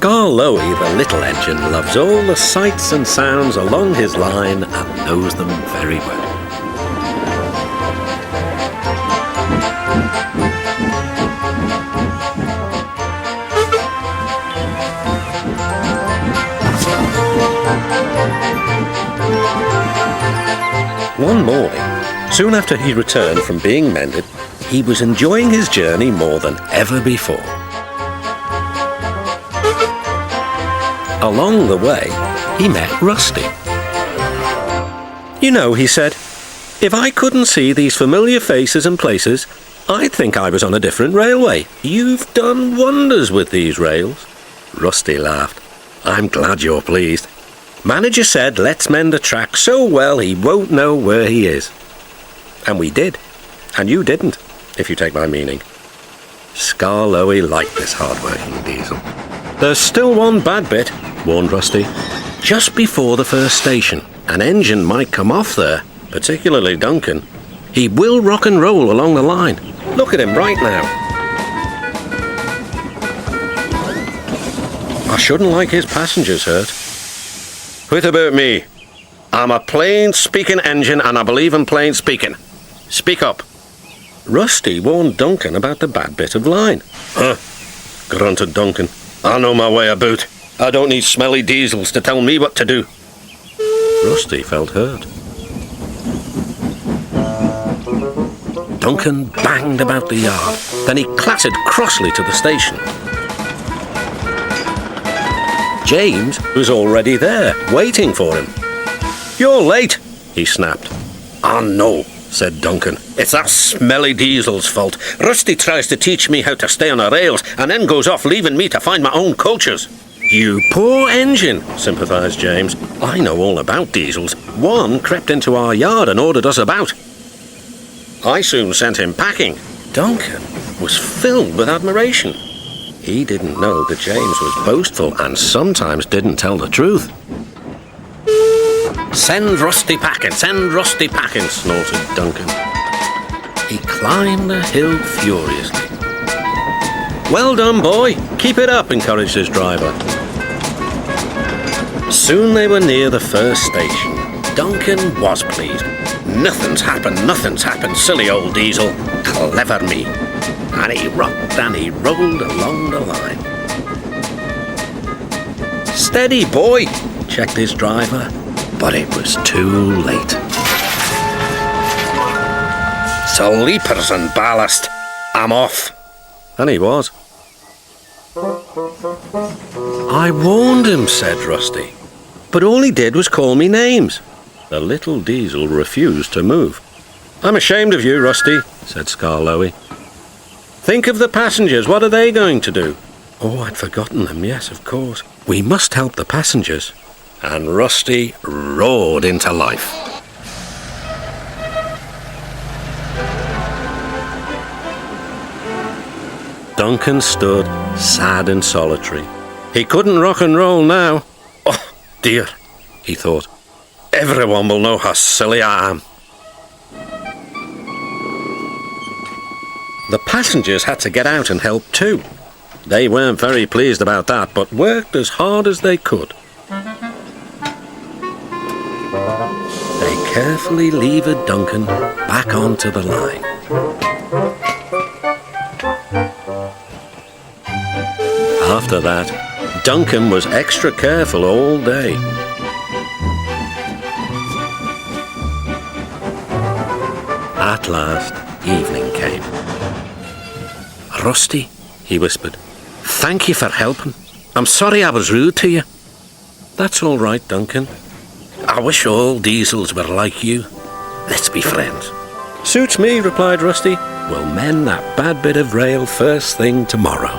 Skarloey, the little engine, loves all the sights and sounds along his line and knows them very well. One morning, soon after he returned from being mended, he was enjoying his journey more than ever before. Along the way, he met Rusty. "You know," he said, "if I couldn't see these familiar faces and places, I'd think I was on a different railway. You've done wonders with these rails." Rusty laughed. "I'm glad you're pleased. Manager said let's mend the track so well he won't know where he is. And we did. And you didn't, if you take my meaning." Skarloey liked this hard-working diesel. "There's still one bad bit," warned Rusty. "Just before the first station, an engine might come off there, particularly Duncan. He will rock and roll along the line. Look at him right now. I shouldn't like his passengers hurt." "What about me? I'm a plain-speaking engine and I believe in plain speaking. Speak up." Rusty warned Duncan about the bad bit of line. "Huh," grunted Duncan. "I know my way about. I don't need smelly diesels to tell me what to do." Rusty felt hurt. Duncan banged about the yard. Then he clattered crossly to the station. James was already there, waiting for him. "You're late," he snapped. "I know," said Duncan. "It's that smelly diesel's fault. Rusty tries to teach me how to stay on the rails and then goes off leaving me to find my own cultures." "You poor engine," sympathised James. "I know all about diesels. One crept into our yard and ordered us about. I soon sent him packing." Duncan was filled with admiration. He didn't know that James was boastful and sometimes didn't tell the truth. "Send Rusty packing, send Rusty packing," snorted Duncan. He climbed the hill furiously. "Well done, boy. Keep it up," encouraged his driver. Soon they were near the first station. Duncan was pleased. Nothing's happened, silly old diesel. Clever me." And he rocked and he rolled along the line. "Steady, boy," checked his driver, but it was too late. "Sleepers and ballast. I'm off." And he was. "I warned him," said Rusty, "but all he did was call me names." The little diesel refused to move. "I'm ashamed of you, Rusty," said Skarloey. "Think of the passengers. What are they going to do?" "Oh, I'd forgotten them. Yes, of course. We must help the passengers." And Rusty roared into life. Duncan stood sad and solitary. He couldn't rock and roll now. "Oh, dear," he thought. "Everyone will know how silly I am." The passengers had to get out and help too. They weren't very pleased about that, but worked as hard as they could. They carefully levered Duncan back onto the line. After that, Duncan was extra careful all day. At last, evening came. "Rusty," he whispered, "thank you for helping. I'm sorry I was rude to you." "That's all right, Duncan. I wish all diesels were like you. Let's be friends." "Suits me," replied Rusty. "We'll mend that bad bit of rail first thing tomorrow."